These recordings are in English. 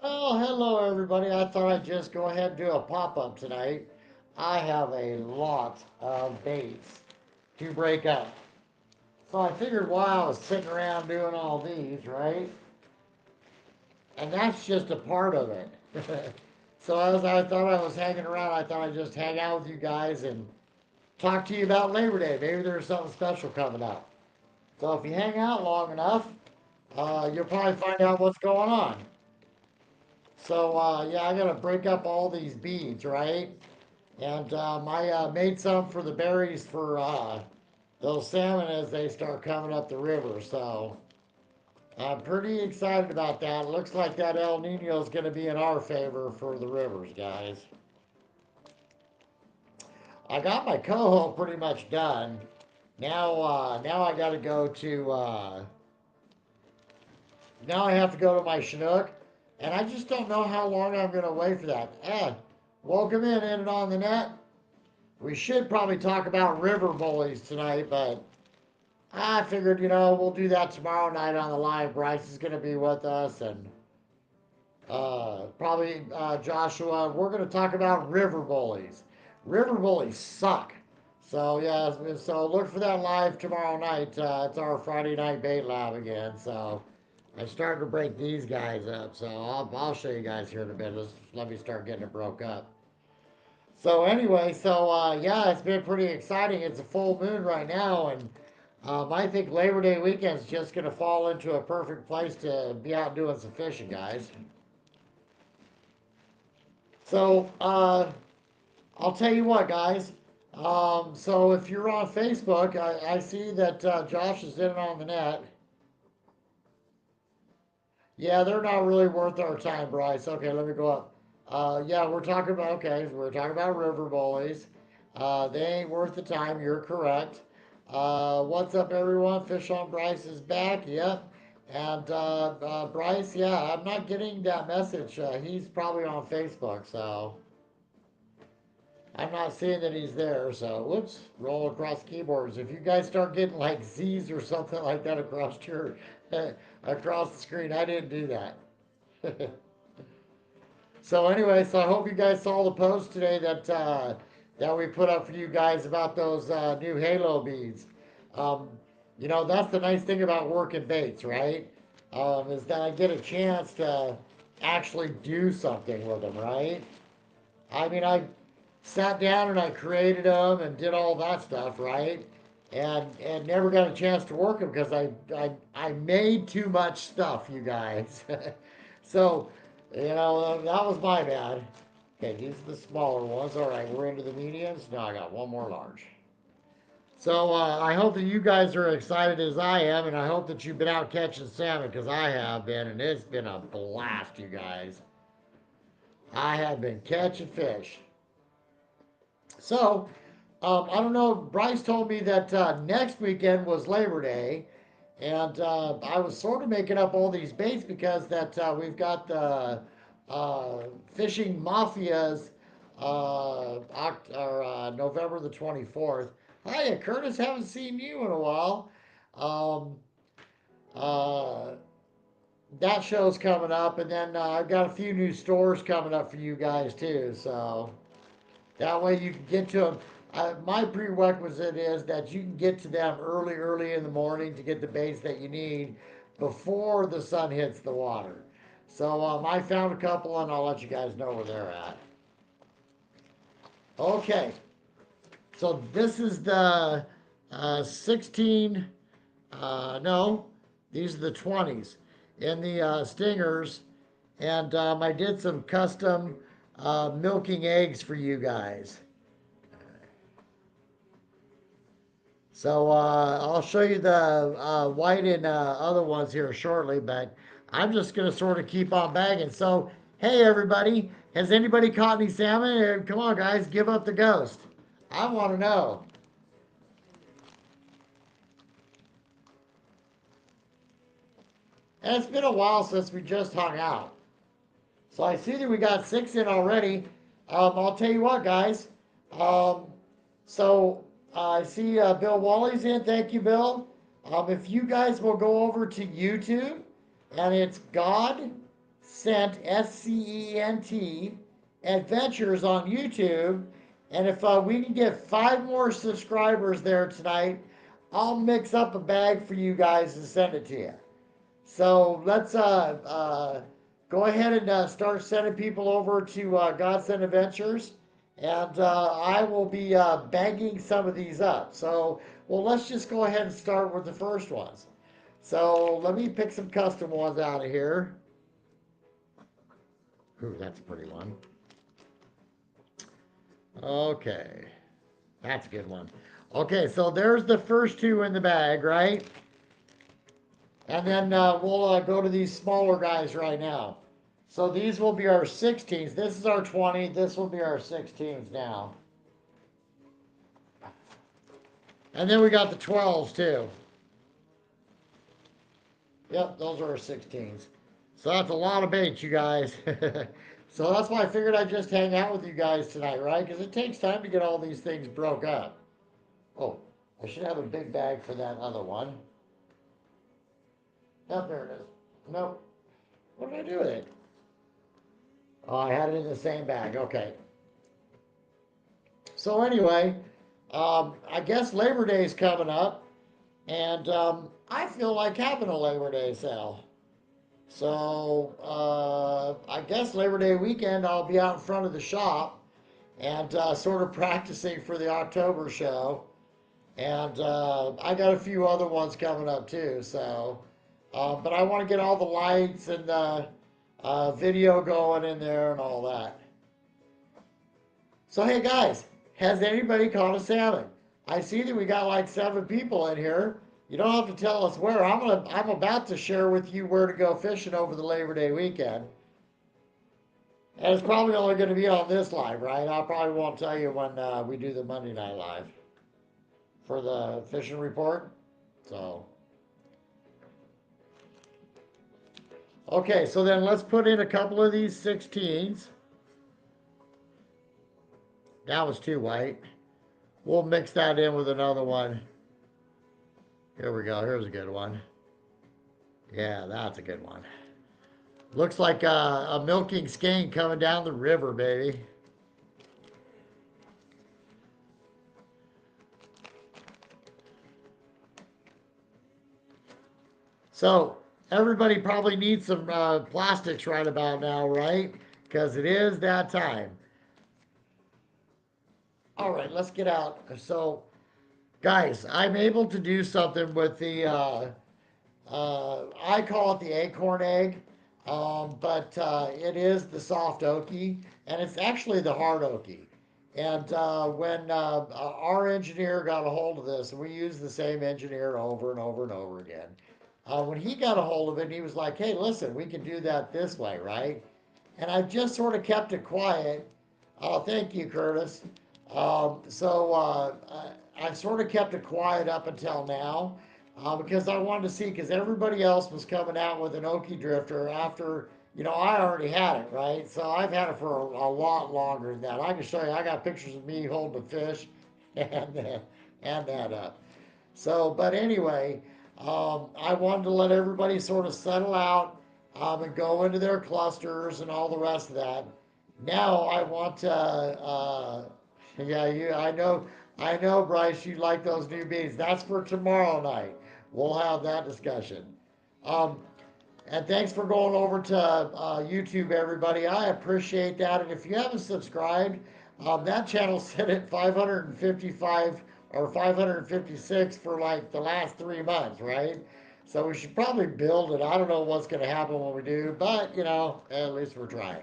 Well, hello everybody. I thought I'd just go ahead and do a pop-up tonight. I have a lot of baits to break up. So I figured while I was sitting around doing all these, right? And that's just a part of it. So as I thought I was hanging around, I thought I'd just hang out with you guys and talk to you about Labor Day. Maybe there's something special coming up. So if you hang out long enough, you'll probably find out what's going on. So yeah, I gotta break up all these beads, right? And I made some for the berries for those salmon as they start coming up the river. So I'm pretty excited about that. It looks like that El Nino is going to be in our favor for the rivers, guys. I got my coho pretty much done. Now I got to go to. Now I have to go to my Chinook, and I just don't know how long I'm going to wait for that. Welcome in it on the net. We should probably talk about river bullies tonight, but I figured, we'll do that tomorrow night on the live. Bryce is going to be with us, and probably Joshua. We're going to talk about river bullies. River bullies suck. So, yeah, so look for that live tomorrow night. It's our Friday night bait lab again. So, I'm starting to break these guys up. So, I'll show you guys here in a bit. Let me start getting it broke up. So anyway, yeah, it's been pretty exciting. It's a full moon right now, and I think Labor Day weekend's just gonna fall into a perfect place to be out doing some fishing, guys. So I'll tell you what, guys. So if you're on Facebook, I see that Josh is in on the net. Yeah, they're not really worth our time, Bryce. Okay, let me go up. Yeah, we're talking about river bullies. They ain't worth the time. You're correct. What's up, everyone? Fish on Bryce is back. Yep. And Bryce, yeah, I'm not getting that message. He's probably on Facebook, so I'm not seeing that he's there. So, whoops, roll across keyboards. If you guys start getting like Z's or something like that across your across the screen, I didn't do that. So anyway, so I hope you guys saw the post today that we put up for you guys about those new halo beads. Um, that's the nice thing about working baits, right? Is that I get a chance to actually do something with them, right? I mean, I sat down and I created them and did all that stuff, right? And never got a chance to work them because I made too much stuff, you guys. So, that was my bad. Okay, these are the smaller ones. All right, we're into the mediums. Now I got one more large. So I hope that you guys are excited as I am, and I hope that you've been out catching salmon because I have been, and it's been a blast, you guys. I have been catching fish. So, I don't know. Bryce told me that next weekend was Labor Day, and I was sort of making up all these baits because that we've got the fishing mafias November the 24th. Hiya, Curtis. Haven't seen you in a while. Um, uh, that show's coming up, and then I've got a few new stores coming up for you guys too. So. That way you can get to them. My prerequisite is that you can get to them early, early in the morning to get the baits that you need before the sun hits the water. So I found a couple and I'll let you guys know where they're at. Okay, so this is the 16, no, these are the 20s in the stingers. And I did some custom milking eggs for you guys. So I'll show you the white and other ones here shortly, but I'm just going to sort of keep on bagging. So, hey everybody, has anybody caught any salmon? Come on guys, give up the ghost. I want to know. And it's been a while since we just hung out. So I see that we got 6 in already. I'll tell you what, guys. Um, so I see Bill Wally's in. Thank you, Bill. If you guys will go over to YouTube and it's God Sent, SCENT, Adventures on YouTube. And if we can get 5 more subscribers there tonight, I'll mix up a bag for you guys and send it to you. So let's go ahead and start sending people over to Godsend Adventures, and I will be bagging some of these up. So, well, let's just go ahead and start with the first ones. So let me pick some custom ones out of here. Ooh, that's a pretty one. Okay, that's a good one. Okay, so there's the first 2 in the bag, right? And then we'll go to these smaller guys right now. So these will be our 16s. This is our 20. This will be our 16s now. And then we got the 12s too. Yep, those are our 16s. So that's a lot of bait, you guys. So that's why I figured I'd just hang out with you guys tonight, right? Because it takes time to get all these things broke up. Oh, I should have a big bag for that other one. Oh, there it is. Nope. What did I do with it? Oh, I had it in the same bag. Okay. So anyway, I guess Labor Day is coming up, and I feel like having a Labor Day sale. So I guess Labor Day weekend I'll be out in front of the shop and sort of practicing for the October show. And I got a few other ones coming up too. So, but I want to get all the lights and video going in there and all that. So hey guys, has anybody caught a salmon? I see that we got like 7 people in here. You don't have to tell us where. I'm about to share with you where to go fishing over the Labor Day weekend. And it's probably only going to be on this live, right? I probably won't tell you when we do the Monday night live for the fishing report. So, okay, so then let's put in a couple of these 16s. That was too white. We'll mix that in with another one. Here we go. Here's a good one. Yeah, that's a good one. Looks like a milking skein coming down the river, baby. So everybody probably needs some plastics right about now, right? Because it is that time. All right, let's get out. So, guys, I'm able to do something with the I call it the acorn egg, but it is the soft okie, and it's actually the hard okie. And when our engineer got a hold of this, and we use the same engineer over and over and over again, when he got a hold of it, he was like, "Hey, listen, we can do that this way, right?" And I just sort of kept it quiet. Oh, thank you, Curtis. I sort of kept it quiet up until now because I wanted to see, because everybody else was coming out with an Okie drifter after, I already had it, right? So I've had it for a lot longer than that. I can show you, I got pictures of me holding a fish and that up. So, but anyway, I wanted to let everybody sort of settle out and go into their clusters and all the rest of that. Now I want to, yeah, I know, Bryce, you like those new beans. That's for tomorrow night. We'll have that discussion. Um, and thanks for going over to YouTube, everybody. I appreciate that. And if you haven't subscribed, that channel's set at 555 or 556 for like the last 3 months, right? So we should probably build it. I don't know what's going to happen when we do, but at least we're trying.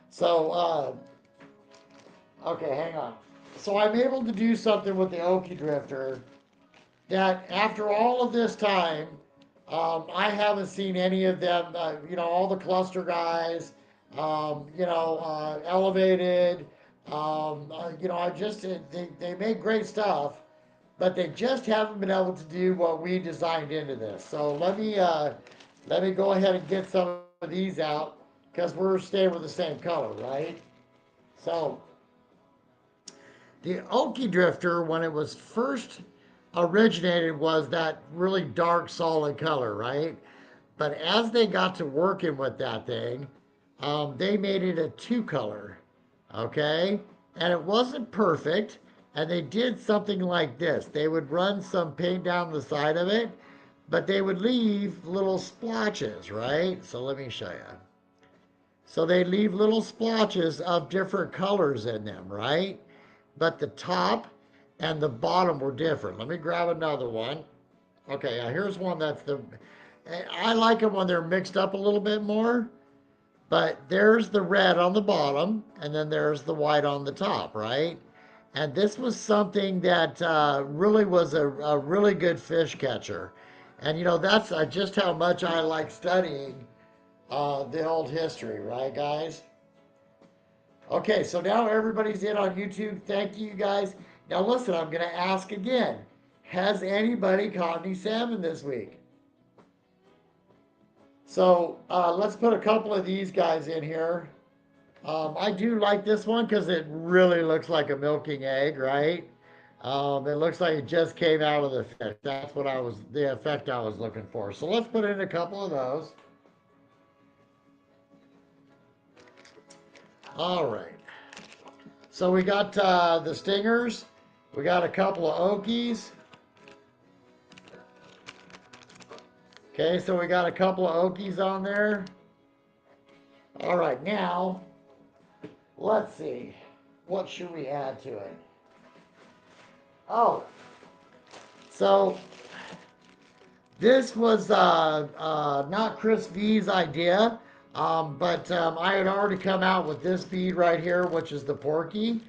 So, okay, hang on. So I'm able to do something with the Okie Drifter that after all of this time, I haven't seen any of them, all the cluster guys, elevated, I just, they make great stuff, but they just haven't been able to do what we designed into this. So let me go ahead and get some of these out because we're staying with the same color, right? So the Okie Drifter, when it was first originated, was that really dark, solid color, right? But as they got to working with that thing, they made it a two color, okay? And it wasn't perfect. And they did something like this. They would run some paint down the side of it, but they would leave little splotches, right? So let me show you. So they leave little splotches of different colors in them, right? But the top and the bottom were different. Let me grab another one. Okay, here's one that's the. I like them when they're mixed up a little bit more, but there's the red on the bottom, and then there's the white on the top, right? And this was something that really was a really good fish catcher. And you know, that's just how much I like studying the old history, right, guys? Okay, so now everybody's in on YouTube. Thank you guys. Now listen, I'm going to ask again. Has anybody caught any salmon this week? So let's put a couple of these guys in here. I do like this one because it really looks like a milking egg, right? It looks like it just came out of the fish. That's what the effect I was looking for. So let's put in a couple of those. All right. So we got the stingers. We got a couple of okies. Okay, so we got a couple of okies on there. All right, now let's see. What should we add to it? Oh, so this was not Chris V's idea, but I had already come out with this bead right here, which is the Porky.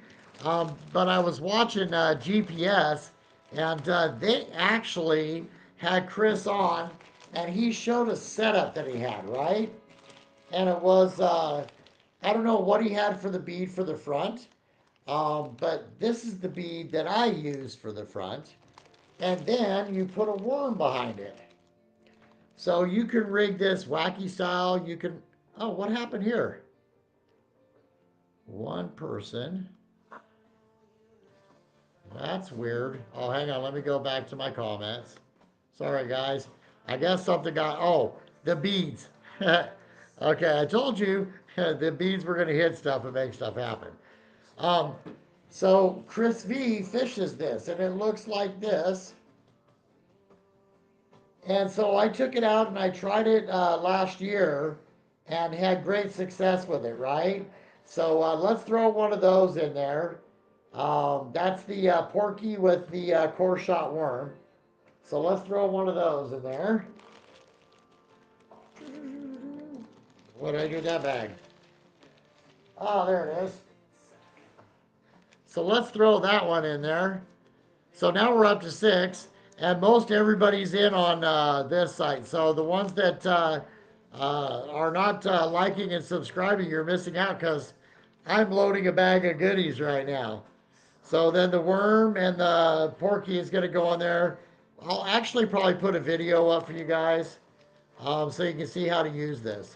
But I was watching GPS, and they actually had Chris on, and he showed a setup that he had, right? And it was, I don't know what he had for the bead for the front, but this is the bead that I use for the front. And then you put a worm behind it. So you can rig this wacky style. You can, oh, what happened here? One person. That's weird. Oh, hang on. Let me go back to my comments. Sorry, guys. I guess something got, oh, the beads. Okay, I told you the beads were going to hit stuff and make stuff happen. Um, so Chris V fishes this, and it looks like this. And so I took it out and I tried it last year and had great success with it, right? So let's throw one of those in there. That's the Porky with the core shot worm. So let's throw one of those in there. What did I do with that bag? Oh, there it is. So let's throw that one in there. So now we're up to 6, and most everybody's in on this site. So the ones that are not liking and subscribing, you're missing out because I'm loading a bag of goodies right now. So then the worm and the Porky is going to go on there. I'll actually probably put a video up for you guys so you can see how to use this.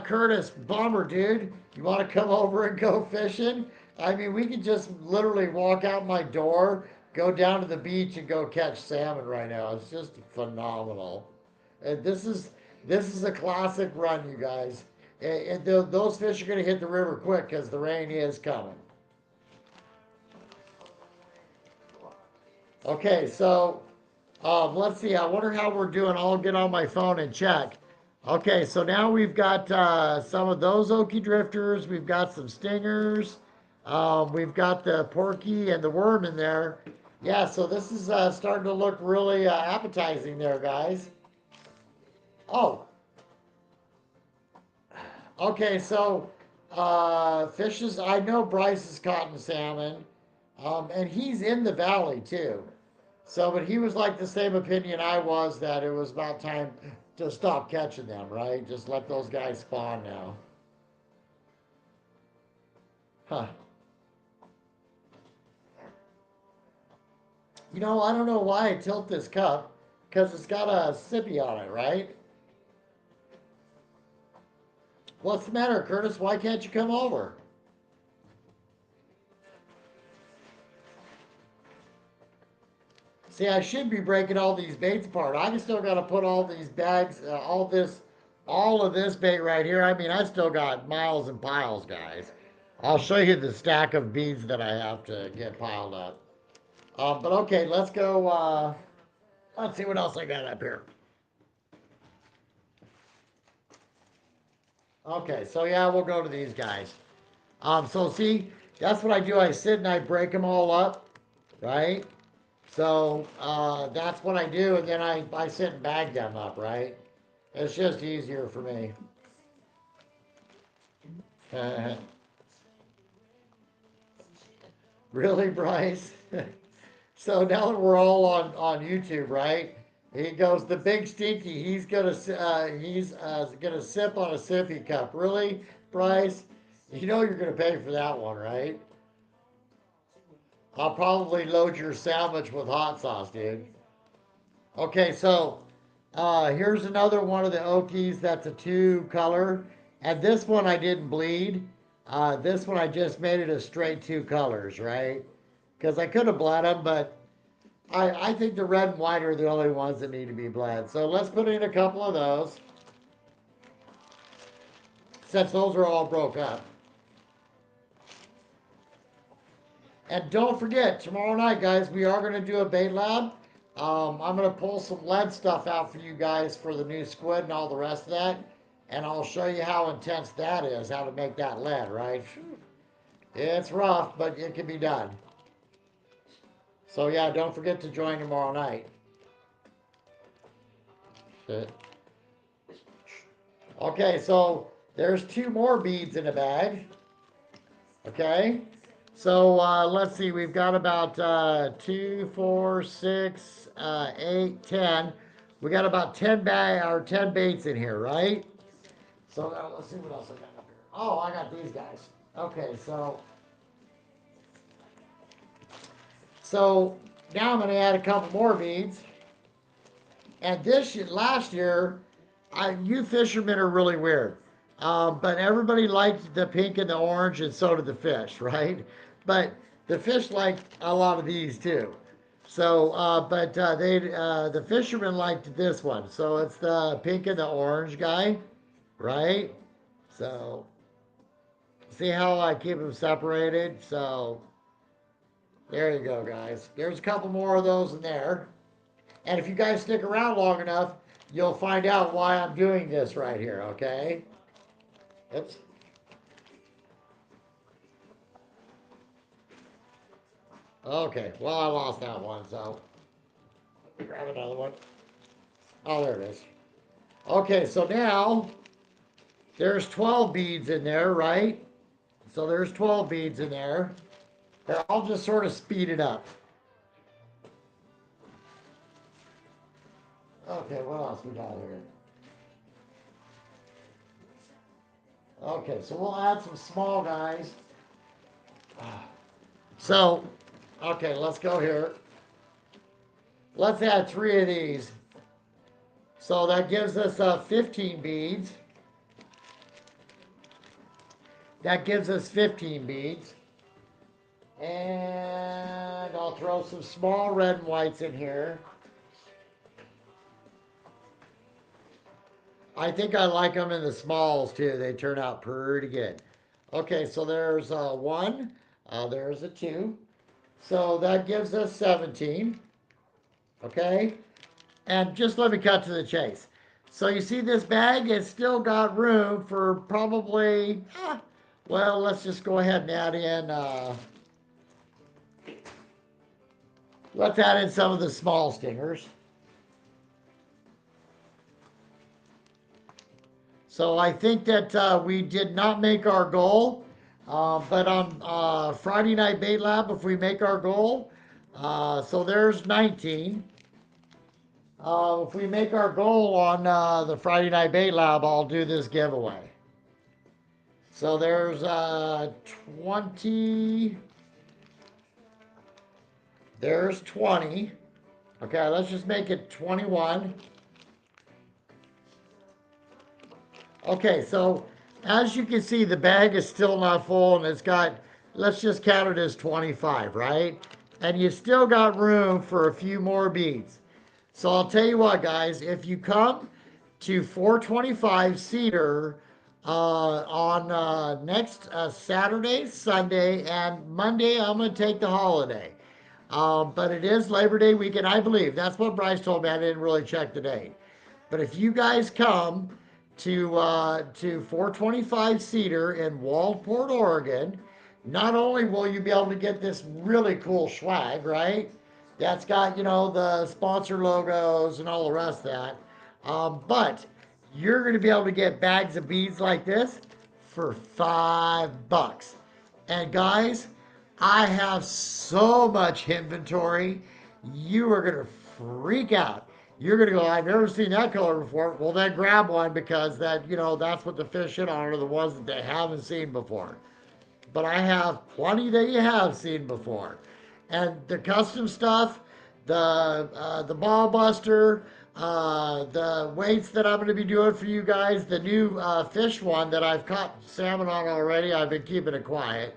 Curtis, bummer, dude. You want to come over and go fishing? I mean, we could just literally walk out my door, go down to the beach, and go catch salmon right now. It's just phenomenal. And this is a classic run, you guys. Those fish are going to hit the river quick because the rain is coming. Okay, so let's see. I wonder how we're doing. I'll get on my phone and check. Okay, so now we've got some of those okie drifters. We've got some stingers. We've got the Porky and the worm in there. Yeah, so this is starting to look really appetizing there, guys. Oh, okay, so fishes. I know Bryce is caught salmon, and he's in the valley too. So, but he was like the same opinion I was that it was about time to stop catching them, right? Just let those guys spawn now. Huh. You know, I don't know why I tilt this cup, because it's got a sippy on it, right? What's the matter, Curtis? Why can't you come over? See, I should be breaking all these baits apart. I still got to put all these bags, all of this bait right here. I mean, I still got miles and piles, guys. I'll show you the stack of beads that I have to get piled up. But okay, let's go. Let's see what else I got up here. Okay, so yeah, we'll go to these guys. So see, that's what I do. I sit and I break them all up, right? So that's what I do, and then I sit and bag them up, right? It's just easier for me. Really, Bryce? So now that we're all on YouTube, right? He goes, the big stinky. He's gonna sip on a sippy cup. Really, Bryce? You know you're gonna pay for that one, right? I'll probably load your sandwich with hot sauce, dude. Okay, so here's another one of the Okies that's a two color. And this one I didn't bleed. This one I just made it a straight two colors, right? Because I could have bled them, but I think the red and white are the only ones that need to be bled. So let's put in a couple of those, since those are all broke up. And don't forget, tomorrow night, guys, we are going to do a bait lab. I'm going to pull some lead stuff out for you guys for the new squid and all the rest of that. And I'll show you how intense that is, how to make that lead, right? It's rough, but it can be done. So yeah, don't forget to join tomorrow night. Okay, so there's two more beads in the bag. Okay, so let's see, we've got about 2, 4, 6, 8, 10. We got about 10 10 baits in here, right? So let's see what else I got up here. Oh, I got these guys. Okay, so now I'm going to add a couple more beads. And last year, you fishermen are really weird. But everybody liked the pink and the orange, and so did the fish, right? But the fish liked a lot of these too. So, the fishermen liked this one. So it's the pink and the orange guy, right? So, see how I keep them separated? So, there you go, guys. There's a couple more of those in there. And if you guys stick around long enough, you'll find out why I'm doing this right here, okay? Oops. Okay, well, I lost that one, so let me grab another one. Oh, there it is. Okay, so now there's 12 beads in there, right? So there's 12 beads in there. Here, I'll just sort of speed it up. Okay, what else we got here? Okay, so we'll add some small guys. So, okay, let's go here. Let's add 3 of these. So that gives us 15 beads. That gives us 15 beads. And I'll throw some small red and whites in here. I think I like them in the smalls too. They turn out pretty good. Okay, so there's a 1. There's a 2. So that gives us 17. Okay? And just let me cut to the chase. So you see this bag, it's still got room for probably, well, let's just go ahead and add in, let's add in some of the small stingers. So I think that we did not make our goal, but on Friday Night Bait Lab, if we make our goal, so there's 19. If we make our goal on the Friday Night Bait Lab, I'll do this giveaway. So there's 20. There's 20. Okay, let's just make it 21. Okay, so as you can see, the bag is still not full, and it's got, let's just count it as 25, right? and you still got room for a few more beads. So I'll tell you what, guys, if you come to 425 Cedar on next Saturday, Sunday, and Monday, I'm going to take the holiday. But it is Labor Day weekend, I believe. That's what Bryce told me. I didn't really check the date. But if you guys come to 425 Cedar in Waldport, Oregon, not only will you be able to get this really cool swag, right? That's got, the sponsor logos and all the rest of that. But you're going to be able to get bags of beads like this for $5. And guys, I have so much inventory, you are going to freak out. You're going to go, I've never seen that color before. Well, then grab one because that's what the fish in on are the ones that they haven't seen before. But I have plenty that you have seen before. And the custom stuff, the ball buster, the weights that I'm going to be doing for you guys, the new fish one that I've caught salmon on already. I've been keeping it quiet.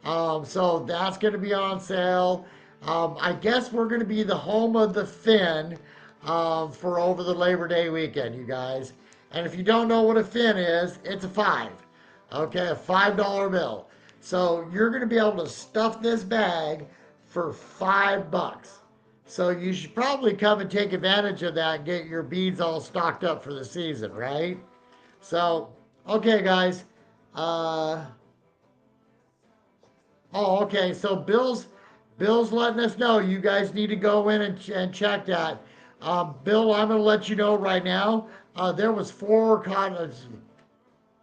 So that's going to be on sale. I guess we're going to be the home of the fin for over the Labor Day weekend, you guys. And if you don't know what a fin is, it's a five. Okay, a $5 bill. So you're going to be able to stuff this bag for $5. So you should probably come and take advantage of that and get your beads all stocked up for the season, right? So, okay, guys. Uh, Oh, okay. So Bill's letting us know you guys need to go in and check that. Bill, I'm going to let you know right now. There was four caught, a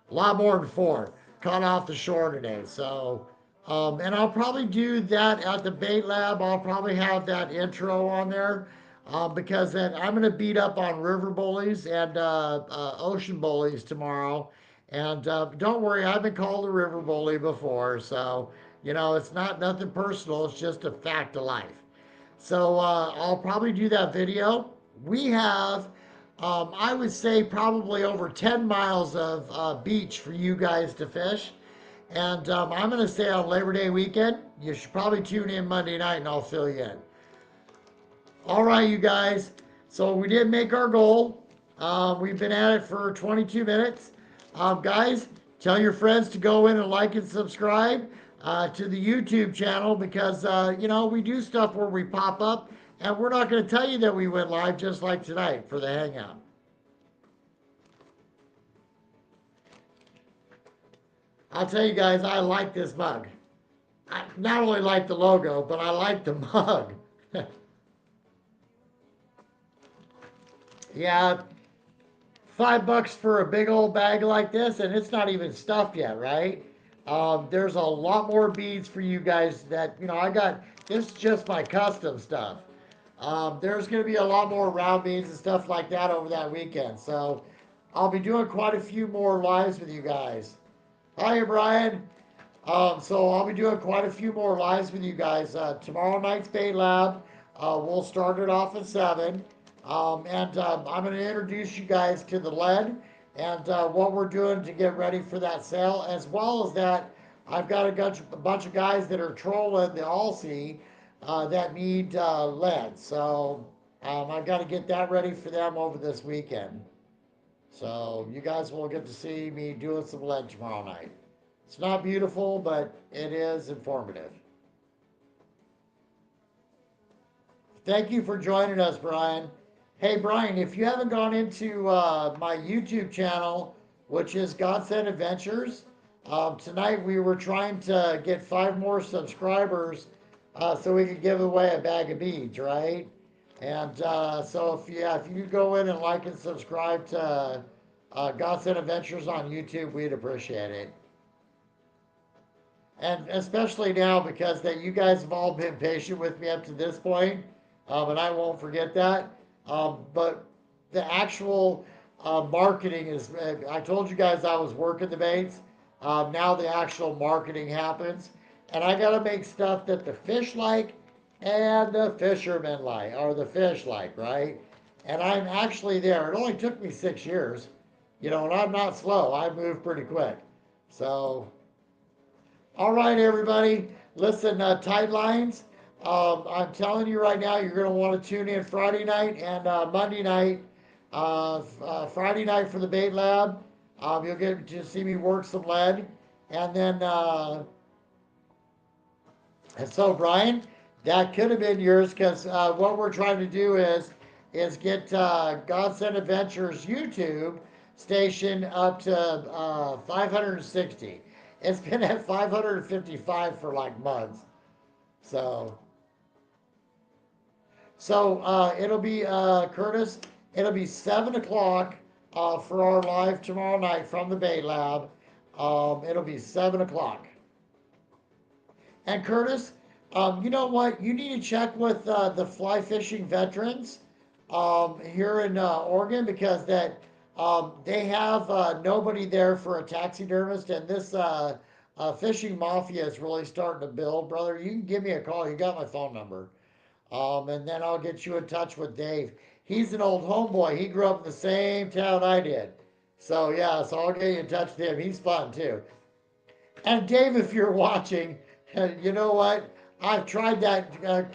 lot more than four caught off the shore today. So, and I'll probably do that at the bait lab. I'll probably have that intro on there. Because then I'm going to beat up on river bullies and ocean bullies tomorrow. And don't worry, I've been called a river bully before, so it's not nothing personal. It's just a fact of life. So I'll probably do that video. We have, I would say, probably over 10 miles of beach for you guys to fish. And I'm going to say on Labor Day weekend, you should probably tune in Monday night and I'll fill you in. All right, you guys. So we did make our goal. We've been at it for 22 minutes. Guys, tell your friends to go in and like and subscribe to the YouTube channel because, we do stuff where we pop up and we're not going to tell you that we went live just like tonight for the Hangout. I'll tell you guys, I like this mug. I not only like the logo, but I like the mug. Yeah, $5 for a big old bag like this, and it's not even stuffed yet, right? There's a lot more beads for you guys that, I got. This is just my custom stuff. There's going to be a lot more round beads and stuff like that over that weekend. So I'll be doing quite a few more lives with you guys. Hi, Brian. So I'll be doing quite a few more lives with you guys. Tomorrow night's Bait Lab. We'll start it off at 7. And I'm going to introduce you guys to the lead and what we're doing to get ready for that sale. As well as that, I've got a bunch of guys that are trolling the All-Sea that need lead. So I've got to get that ready for them over this weekend. So you guys will get to see me doing some lead tomorrow night. It's not beautiful, but it is informative. Thank you for joining us, Brian. Hey, Brian, if you haven't gone into my YouTube channel, which is Godsend Adventures, tonight we were trying to get 5 more subscribers so we could give away a bag of beads, right? And so if you go in and like and subscribe to Godsend Adventures on YouTube, we'd appreciate it. And especially now because that you guys have all been patient with me up to this point, and I won't forget that. But the actual marketing is, I told you guys I was working the baits. Now the actual marketing happens. And I got to make stuff that the fish like and the fishermen like, or the fish like, right? And I'm actually there. It only took me 6 years, and I'm not slow. I move pretty quick. So, all right, everybody. Listen, tight lines. I'm telling you right now, you're going to want to tune in Friday night and Monday night. Friday night for the bait lab. You'll get to see me work some lead. And then, and so Brian, that could have been yours because what we're trying to do is get Godsend Adventures YouTube station up to 560. It's been at 555 for like months. So it'll be Curtis. It'll be 7 o'clock for our live tomorrow night from the Bait Lab. It'll be 7 o'clock. And Curtis, you know what? You need to check with the fly fishing veterans here in Oregon because that they have nobody there for a taxidermist, and this fishing mafia is really starting to build, brother. You can give me a call. You got my phone number. And then I'll get you in touch with Dave. He's an old homeboy. He grew up in the same town I did. So, yeah, so I'll get you in touch with him. He's fun, too. And Dave, if you're watching, you know what? I've tried that.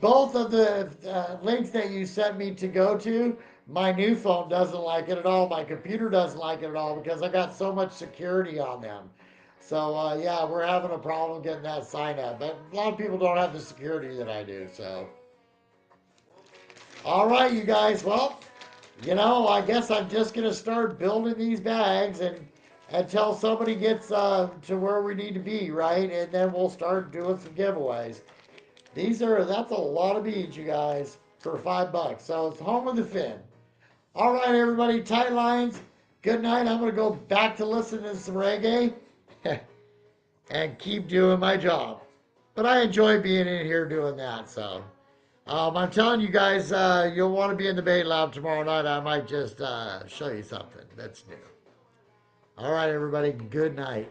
Both of the links that you sent me to go to, my new phone doesn't like it at all. My computer doesn't like it at all because I got so much security on them. So yeah, we're having a problem getting that sign up. But a lot of people don't have the security that I do. So all right, you guys. Well, I guess I'm just gonna start building these bags and until somebody gets to where we need to be, right? And then we'll start doing some giveaways. That's a lot of beads, you guys, for $5. So it's home of the fin. All right, everybody, tight lines. Good night. I'm gonna go back to listening to some reggae and keep doing my job. But I enjoy being in here doing that. So I'm telling you guys, you'll want to be in the bait lab tomorrow night. I might just show you something that's new. All right, everybody. Good night.